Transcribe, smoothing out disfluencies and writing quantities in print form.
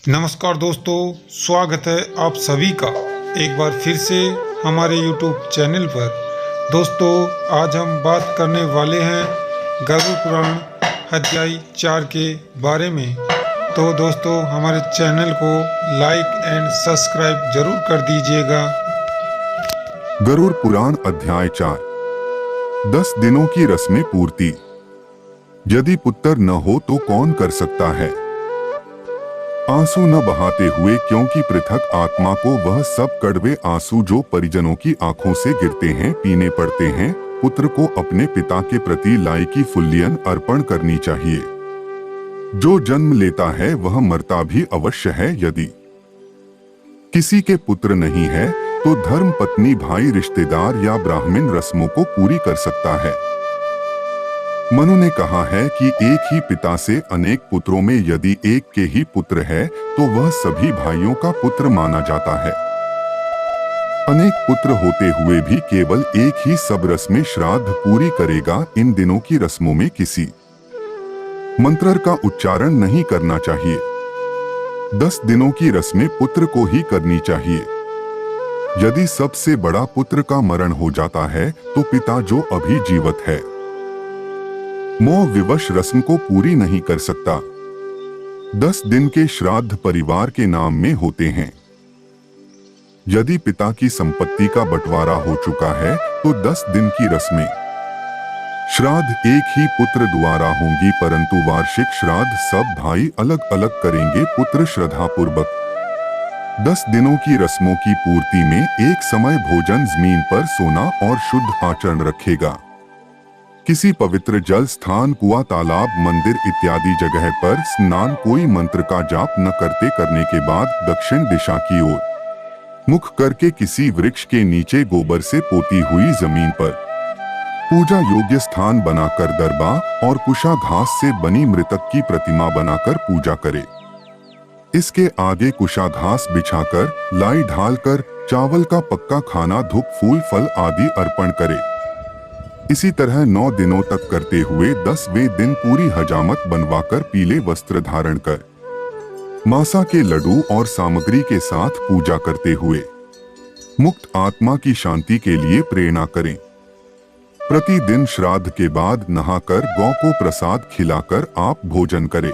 नमस्कार दोस्तों, स्वागत है आप सभी का एक बार फिर से हमारे YouTube चैनल पर। दोस्तों, आज हम बात करने वाले हैं गरुड़ पुराण अध्याय 4 के बारे में। तो दोस्तों, हमारे चैनल को लाइक एंड सब्सक्राइब जरूर कर दीजिएगा। गरुड़ पुराण अध्याय 4। 10 दिनों की रस्में पूर्ति। यदि पुत्र न हो तो कौन कर सकता है? आंसू न बहाते हुए, क्योंकि पृथक आत्मा को वह सब कड़वे आंसू जो परिजनों की आंखों से गिरते हैं पीने पड़ते हैं। पुत्र को अपने पिता के प्रति लायकी फुल्लियन अर्पण करनी चाहिए। जो जन्म लेता है वह मरता भी अवश्य है। यदि किसी के पुत्र नहीं है तो धर्म पत्नी, भाई, रिश्तेदार या ब्राह्मण रस्मों को पूरी कर सकता है। मनु ने कहा है कि एक ही पिता से अनेक पुत्रों में यदि एक के ही पुत्र है तो वह सभी भाइयों का पुत्र माना जाता है। अनेक पुत्र होते हुए भी केवल एक ही सब रस्में श्राद्ध पूरी करेगा। इन दिनों की रस्मों में किसी मंत्र का उच्चारण नहीं करना चाहिए। 10 दिनों की रस्में पुत्र को ही करनी चाहिए। यदि सबसे बड़ा पुत्र का मरण हो जाता है तो पिता जो अभी जीवित है मोह विवश रस्म को पूरी नहीं कर सकता। 10 दिन के श्राद्ध परिवार के नाम में होते हैं। यदि पिता की संपत्ति का बंटवारा हो चुका है तो 10 दिन की रस्में श्राद्ध एक ही पुत्र द्वारा होंगी, परंतु वार्षिक श्राद्ध सब भाई अलग अलग करेंगे। पुत्र श्रद्धापूर्वक 10 दिनों की रस्मों की पूर्ति में एक समय भोजन, जमीन पर सोना और शुद्ध आचरण रखेगा। किसी पवित्र जल स्थान, कुआं, तालाब, मंदिर इत्यादि जगह पर स्नान कोई मंत्र का जाप न करने के बाद दक्षिण दिशा की ओर मुख करके किसी वृक्ष के नीचे गोबर से पोती हुई जमीन पर पूजा योग्य स्थान बनाकर दरबा और कुशा घास से बनी मृतक की प्रतिमा बनाकर पूजा करे। इसके आगे कुशा घास बिछाकर, लाई ढालकर चावल का पक्का खाना, धूप, फूल, फल आदि अर्पण करे। इसी तरह 9 दिनों तक करते हुए 10वें दिन पूरी हजामत बनवाकर पीले वस्त्र धारण कर मासा के लड्डू और सामग्री के साथ पूजा करते हुए मुक्त आत्मा की शांति के लिए प्रेरणा करें। प्रतिदिन श्राद्ध के बाद नहाकर गौ को प्रसाद खिलाकर आप भोजन करें।